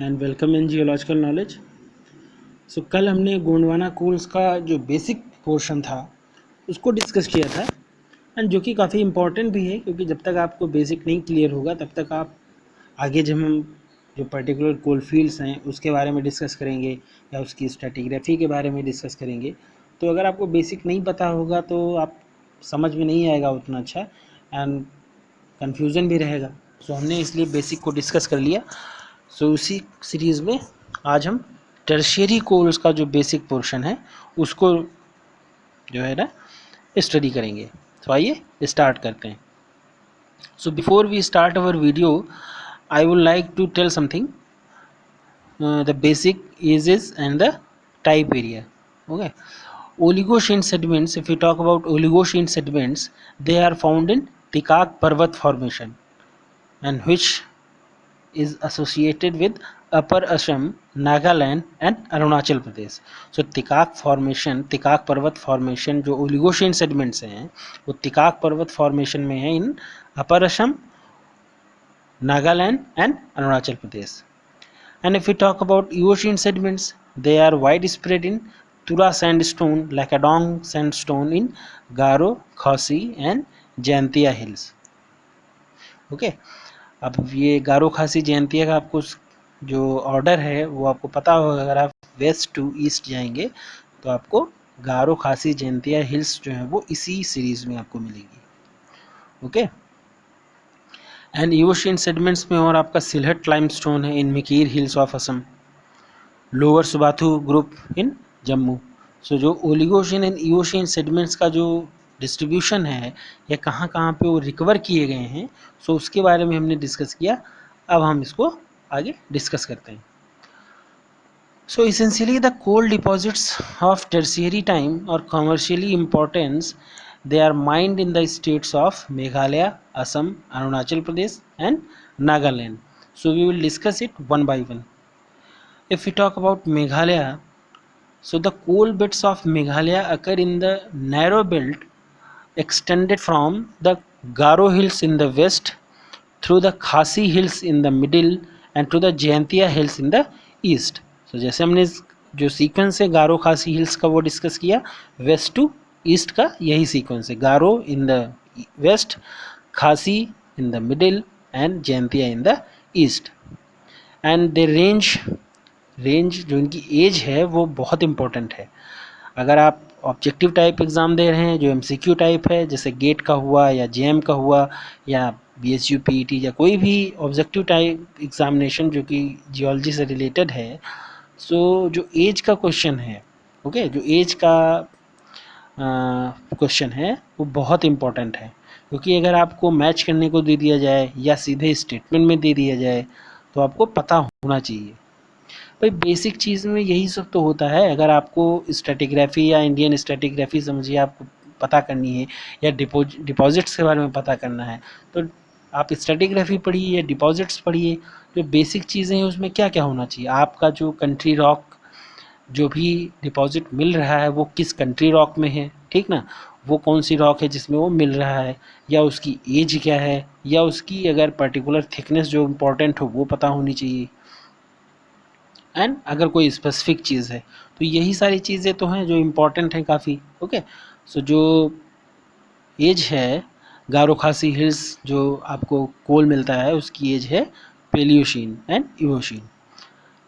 And welcome in geological knowledge. So कल हमने Gondwana coals का जो बेसिक पोर्शन था उसको डिस्कस किया था, एंड जो कि काफ़ी इम्पॉर्टेंट भी है, क्योंकि जब तक आपको बेसिक नहीं क्लियर होगा तब तक आप आगे जब हम जो पर्टिकुलर कोल फील्ड्स हैं उसके बारे में डिस्कस करेंगे या उसकी स्ट्रेटिग्राफी के बारे में डिस्कस करेंगे, तो अगर आपको बेसिक नहीं पता होगा तो आप समझ में नहीं आएगा उतना अच्छा, एंड कन्फ्यूज़न भी रहेगा। सो हमने इसलिए बेसिक को डिस्कस कर लिया। सो उसी सीरीज़ में आज हम टर्शियरी कोल्स का जो बेसिक पोर्शन है उसको जो है ना स्टडी करेंगे। तो आइए स्टार्ट करते हैं। So before we start our video I would like to tell something, the basic ages and the type area. Okay, oligocene sediments, if we talk about oligocene sediments, they are found in Tikak Parvat formation, and which is associated with upper Assam, Nagaland and Arunachal Pradesh. So Tikak formation, Tikak Parvat formation जो oligocene sediments हैं वो Tikak Parvat formation में है in upper Assam, Nagaland and Arunachal Pradesh. And if we talk about Eocene sediments, they are widespread in Tura sandstone, Lakadong sandstone in Garo, Khasi and Jaintia hills. Okay, अब ये गारो खासी जयंतिया का आपको जो order है वो आपको पता होगा। अगर आप वेस्ट टू ईस्ट जाएंगे तो आपको गारो खासी जयंतिया हिल्स जो है वो इसी सीरीज में आपको मिलेगी। ओके, एंड ईओशियन सेडिमेंट्स में और आपका सिलहट लाइमस्टोन है in Mikir Hills of Assam, lower Subathu group in Jammu. So जो ओलिगोशियन एंड ईओशियन सेडिमेंट्स का जो डिस्ट्रीब्यूशन है या कहाँ कहाँ पे वो रिकवर किए गए हैं, सो उसके बारे में हमने डिस्कस किया। अब हम इसको आगे डिस्कस करते हैं। So essentially the coal deposits of Tertiary time और commercially importance, they are mined in the states of Meghalaya, Assam, Arunachal Pradesh and Nagaland. So we will discuss it one by one. If we talk about Meghalaya, so the coal beds of Meghalaya occur in the narrow belt extended from the Garo hills in the west through the Khasi hills in the middle and to the Jaintia hills in the east. So जैसे हमने जो sequence है गारो खासी hills का वो discuss किया, waste to east का यही सीक्वेंस है, गारो इन द वेस्ट, खासी in the middle and Jaintia in the east. And they range जो इनकी एज है वो बहुत इंपॉर्टेंट है। अगर आप ऑब्जेक्टिव टाइप एग्ज़ाम दे रहे हैं जो एमसीक्यू टाइप है, जैसे गेट का हुआ या जेएम का हुआ या बीएचयू पीईटी या कोई भी ऑब्जेक्टिव टाइप एग्जामिनेशन जो कि जियोलॉजी से रिलेटेड है, सो जो एज का क्वेश्चन है, ओके, जो एज का क्वेश्चन है वो बहुत इम्पॉर्टेंट है। क्योंकि अगर आपको मैच करने को दे दिया जाए या सीधे स्टेटमेंट में दे दिया जाए तो आपको पता होना चाहिए। भाई बेसिक चीज़ में यही सब तो होता है। अगर आपको स्ट्रेटिग्राफी या इंडियन स्ट्रेटिग्राफी समझिए आपको पता करनी है या डिपॉजिट्स के बारे में पता करना है, तो आप स्ट्रेटिग्राफी पढ़िए या डिपॉजिट्स पढ़िए। जो बेसिक चीज़ें हैं उसमें क्या क्या होना चाहिए, आपका जो कंट्री रॉक जो भी डिपॉजिट मिल रहा है वो किस कंट्री रॉक में है, ठीक ना, वो कौन सी रॉक है जिसमें वो मिल रहा है, या उसकी एज क्या है, या उसकी अगर पर्टिकुलर थिकनेस जो इम्पोर्टेंट हो वो पता होनी चाहिए, एंड अगर कोई स्पेसिफिक चीज़ है। तो यही सारी चीज़ें तो हैं जो इम्पोर्टेंट हैं काफ़ी। ओके, सो जो एज है गारो खासी हिल्स जो आपको कोल मिलता है उसकी एज है पेलियोशीन and इवोशीन।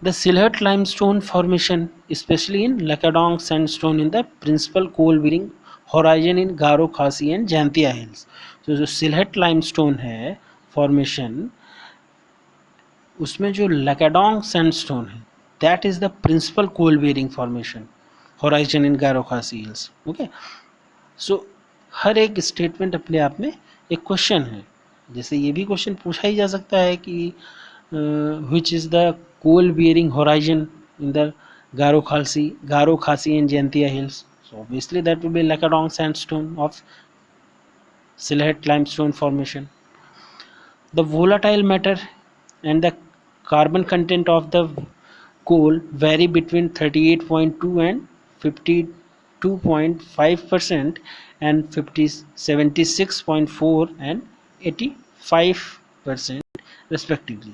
The Silhouette limestone formation, especially in Lakadong sandstone in the principal coal-bearing horizon in Garo Khasi and Jaintia hills. तो जो Silhouette limestone है formation, उसमें जो Lakadong sandstone है that is the principal coal-bearing formation horizon in Garo Khasi hills. Okay, so हर एक statement अपने आप में एक क्वेश्चन है। जैसे ये भी क्वेश्चन पूछा ही जा सकता है कि which is the coal bearing horizon in the Garo Khasi and Jaintia hills. So obviously that will be Lakadong sandstone of Sylhet limestone formation. The volatile matter and the carbon content of the coal vary between 38.2 and 50 82.5% and 76.4 and 85% respectively.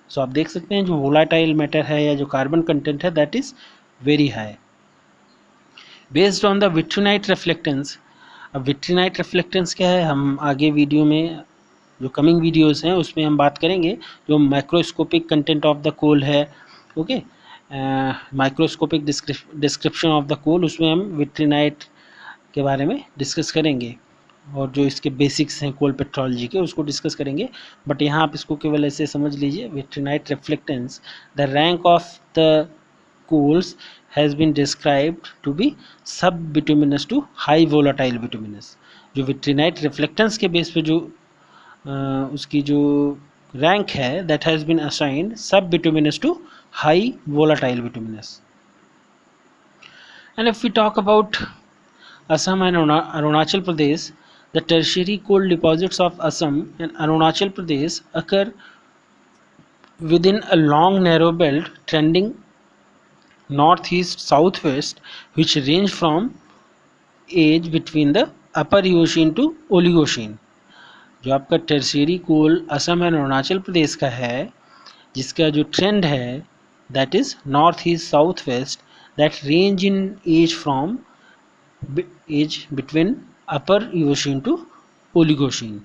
सो आप देख सकते हैं जो volatile matter है या जो carbon content है that is very high. Based on the vitrinite reflectance. अब विट्रिनाइट रिफ्लेक्टेंस क्या है, हम आगे वीडियो में जो कमिंग वीडियोस हैं उसमें हम बात करेंगे. जो microscopic content of the coal है, okay, microscopic description of the coal, उसमें हम विट्रिनाइट के बारे में डिस्कस करेंगे और जो इसके बेसिक्स हैं कोल पेट्रोलॉजी के उसको डिस्कस करेंगे. बट यहाँ आप इसको केवल ऐसे समझ लीजिए, vitrinite reflectance, the rank of the coals has been described to be sub bituminous to high volatile bituminous. जो विट्रिनाइट रिफ्लेक्टेंस के बेस पे जो उसकी जो रैंक है that has been assigned sub bituminous to high volatile bituminous. And if we talk about Assam and Arunachal Pradesh, the tertiary coal deposits of Assam and Arunachal Pradesh occur within a long narrow belt trending northeast southwest, which range from age between the upper Eocene to Oligocene. जो आपका Tertiary coal Assam and Arunachal Pradesh का है, जिसका जो trend है that is north east south west, that range in age from age between upper Eocene to Oligocene.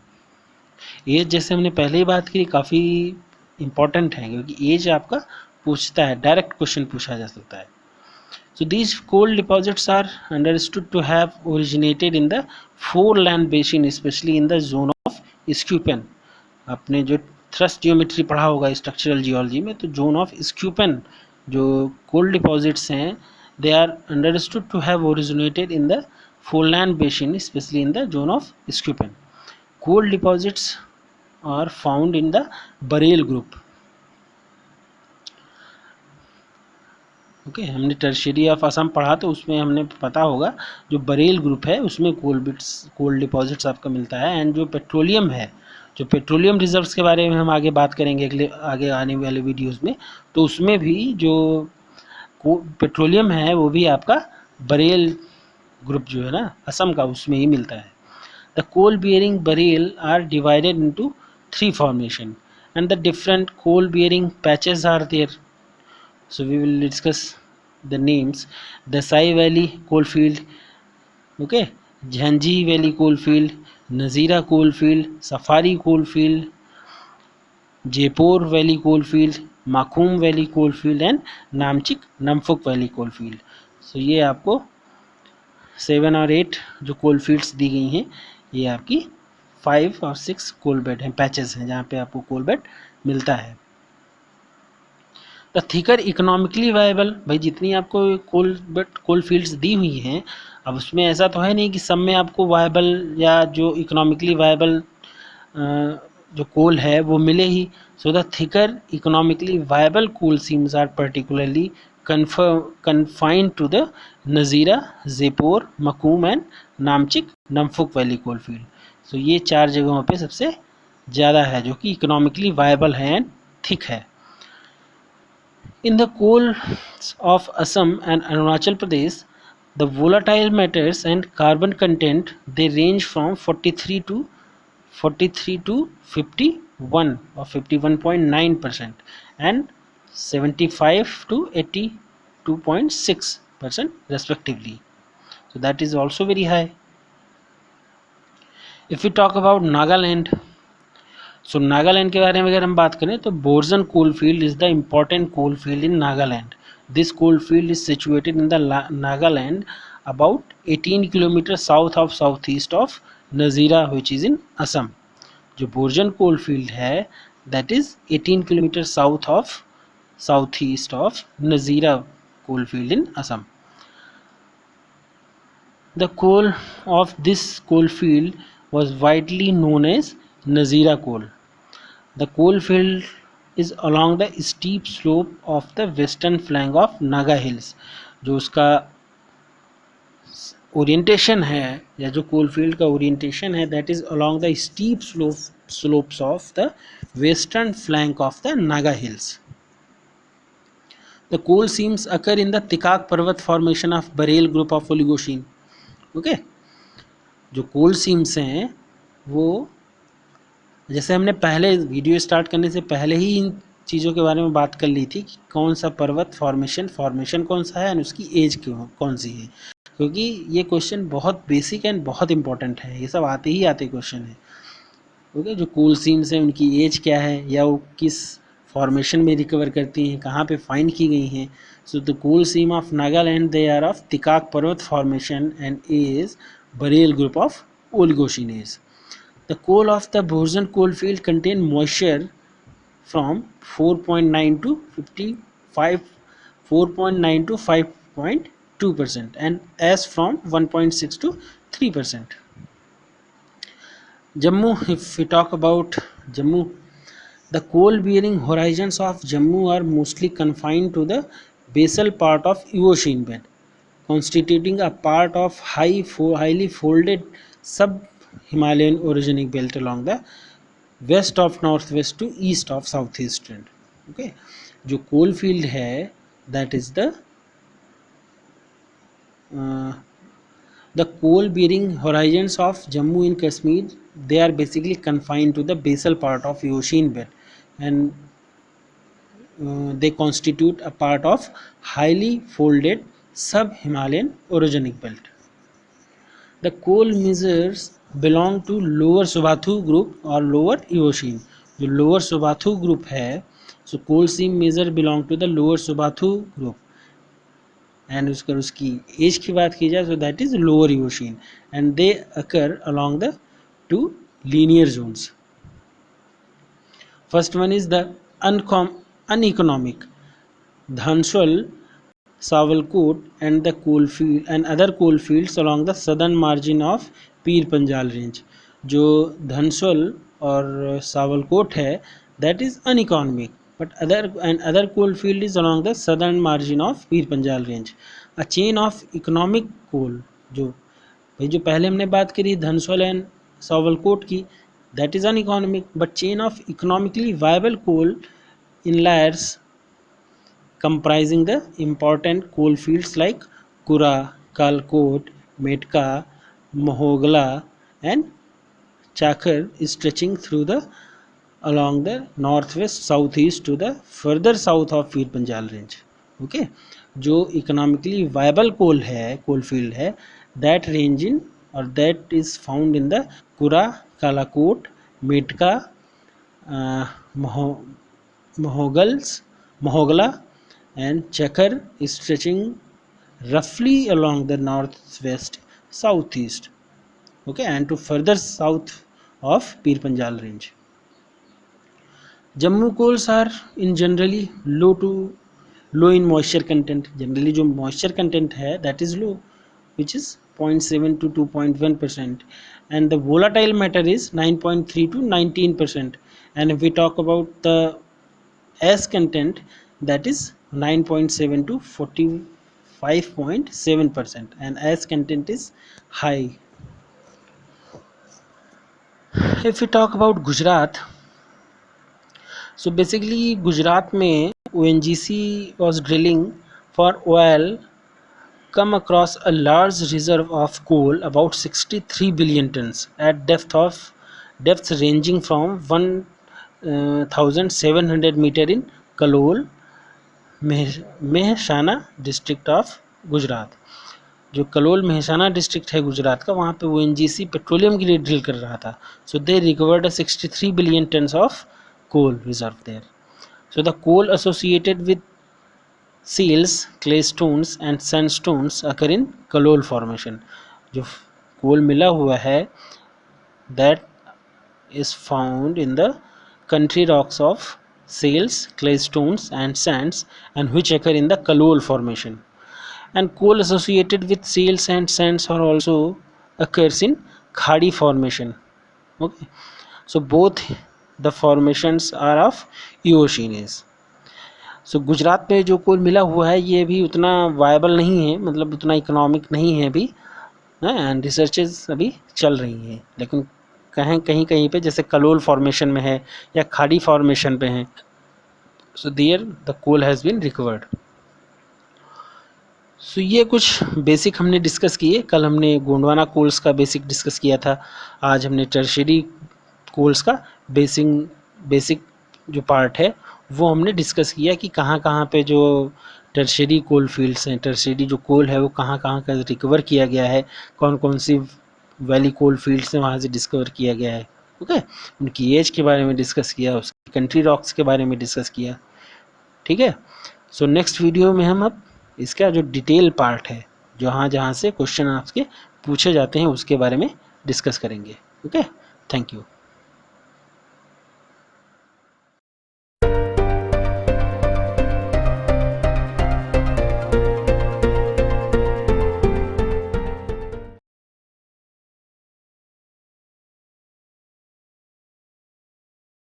Age जैसे हमने पहले ही बात की काफ़ी इंपॉर्टेंट है क्योंकि एज आपका पूछता है, डायरेक्ट क्वेश्चन पूछा जा सकता है. So these coal deposits are understood to have originated in the foreland basin, specially in the zone of Schuppen. आपने जो थ्रस्ट जियोमेट्री पढ़ा होगा स्ट्रक्चरल जियोलॉजी में, तो जोन ऑफ स्क्यूपेन जो कोल डिपॉजिट्स हैं they are understood to have originated in the foreland basin, especially in the zone of Scupen. Coal deposits are found in the Bareil group. Okay, हमने tertiary of Assam पढ़ा तो उसमें हमने पता होगा जो बरेल ग्रुप है उसमें कोल डिपॉजिट्स आपका मिलता है. एंड जो पेट्रोलियम है, जो पेट्रोलियम रिजर्व्स के बारे में हम आगे बात करेंगे अगले आगे आने वाले वीडियोस में, तो उसमें भी जो पेट्रोलियम है वो भी आपका बरेल ग्रुप जो है ना असम का, उसमें ही मिलता है. The coal bearing Barail are divided into 3 formation and the different coal bearing patches are there. So we will discuss the names. Disai valley coal field, okay, Jhanzi valley coal field, Nazira coal field, Safrai coal field, Jeypore valley coal field, Makum valley coal field and Namchik Namphuk valley coal field. So ये आपको 7 और 8 जो कोल fields दी गई हैं, ये आपकी 5 और 6 coal bed हैं, पैचेस हैं जहाँ पे आपको कोल बेड मिलता है. द थिकर इकोनॉमिकली वायबल, भाई जितनी आपको कोल फील्ड्स दी हुई हैं, अब उसमें ऐसा तो है नहीं कि सब में आपको वायबल या जो इकोनॉमिकली वायबल जो कोल है वो मिले ही. So the thicker economically viable coal seams are particularly confined to the Nazira, Jeypore, Makum and Namchik Namphuk valley coal field. So ये 4 जगहों पे सबसे ज़्यादा है जो कि इकोनॉमिकली वायबल है एंड थिक है. In the coals of Assam and Arunachal Pradesh, the volatile matters and carbon content they range from 43 to 51 or 51.9% and 75 to 82.6% respectively. So that is also very high. If we talk about Nagaland, so Nagaland के बारे में अगर हम बात करें तो Borjan coal field is the important coal field in Nagaland. This coal field is situated in the Nagaland about 18 kilometre south of south east of Nazira which is in Assam. जो Borjan coal field है that is 18 kilometre south of south east of Nazira coal field in Assam. The coal of this coal field was widely known as Nazira coal. The coal field is along the steep slope of the western flank of Naga Hills. जो उसका orientation है या जो coal field का orientation है that is along the steep slopes of the western flank of the Naga Hills. The coal seams occur in the Tikak Parvat formation of Bareil group of Oligocene. Okay, जो कोल seems हैं वो, जैसे हमने पहले video start करने से पहले ही इन चीज़ों के बारे में बात कर ली थी कि कौन सा पर्वत फॉर्मेशन कौन सा है और उसकी एज कौन सी है, क्योंकि ये क्वेश्चन बहुत बेसिक एंड बहुत इंपॉर्टेंट है, ये सब आते ही आते क्वेश्चन है। ओके, जो कोल सीम्स हैं उनकी एज क्या है या वो किस फॉर्मेशन में रिकवर करती हैं, कहाँ पे फाइंड की गई हैं। So the coal seam of Nagaland they are of Tikak Parbat formation and is Barail group of Oligocene age. The coal of the Borzen coalfield contain moisture from 4.9 to 55, 4.9 to 5.2% and ash from 1.6 to 3%. Jammu, if we talk about Jammu, the coal bearing horizons of Jammu are mostly confined to the basal part of Eocene bed, constituting a part of highly folded sub-Himalayan orogenic belt along the west of northwest to east of southeast trend. Okay, जो कोल field है that is the coal bearing horizons of Jammu and Kashmir, they are basically confined to the basal part of Eocene bed, and they constitute a part of highly folded sub-Himalayan orogenic belt. The coal measures belong to lower Subathu group or lower Eocene. जो lower Subathu group है, so coal seam measure belong to the lower Subathu group, and उसकी as की बात की जाए so that is lower Eocene, and they occur along the two linear zones. First one is the uneconomic Dhanswal, Sawalkot and the coalfield and other coalfields along the southern margin of Pir Panjal range. जो धनसोल और सावलकोट है that is uneconomic, but other coalfield is along the southern margin of Pir Panjal range. A chain of economic coal, जो पहले हमने बात करी धनसोल and Sawalkot की, that is uneconomic, but chain of economically viable coal inliers comprising the important coal fields like Kura, Kalkot, Metka, Mohogla and Chakar is stretching through the along the northwest southeast to the further south of Pir Panjal range. Okay, जो economically viable कोल field है that range in or that is found in the Kura, Kalakot, Metka, Mohogla and Chakar is stretching roughly along the northwest southeast, okay, and to further south of Pir Panjal range. Jammu coals are in generally low in moisture content. Generally जो moisture content है that is low, which is 0.7 to 2.1%, and the volatile matter is 9.3 to 19%. And if we talk about the ash content, that is 9.7 to 45.7%, and ash content is high. If we talk about Gujarat, so basically Gujarat में ONGC was drilling for oil, come across a large reserve of coal about 63 billion tons at depths ranging from 1700 meter in Kalol, Mehsana district of Gujarat. जो Kalol Mehsana district है गुजरात का, वहाँ पे ONGC petroleum के लिए drill कर रहा था. So they recovered 63 billion tons of coal reserve there. So the coal associated with seals, clay stones and sandstones occur in Kalol formation. जो coal मिला हुआ है that is found in the country rocks of seals, clay stones and sands, and which occur in the Kalol formation. And coal associated with seals and sands are also occurs in Khadi formation. Okay, so both the formations are of Eocene. सो गुजरात में जो कोल मिला हुआ है ये भी उतना viable नहीं है, मतलब उतना इकोनॉमिक नहीं है अभी, एंड रिसर्चेज अभी चल रही हैं, लेकिन कहीं कहीं पे जैसे कलोल फॉर्मेशन में है या खाड़ी फॉर्मेशन पे हैं, so there the coal has been recovered. So ये कुछ बेसिक हमने डिस्कस किए। कल हमने गोंडवाना कोल्स का बेसिक डिस्कस किया था, आज हमने टर्शियरी कोल्स का बेसिक जो पार्ट है वो हमने डिस्कस किया कि कहाँ कहाँ पे जो टर्शियरी कोल फील्ड्स हैं, टर्शियरी जो कोल है वो कहाँ कहाँ का रिकवर किया गया है, कौन कौन सी वैली कोल फील्ड्स हैं वहाँ से डिस्कवर किया गया है। ओके, उनकी एज के बारे में डिस्कस किया, उसकी कंट्री रॉक्स के बारे में डिस्कस किया। ठीक है, सो नेक्स्ट वीडियो में हम अब इसका जो डिटेल पार्ट है, जहाँ जहाँ से क्वेश्चन आपके पूछे जाते हैं उसके बारे में डिस्कस करेंगे। Okay, thank you.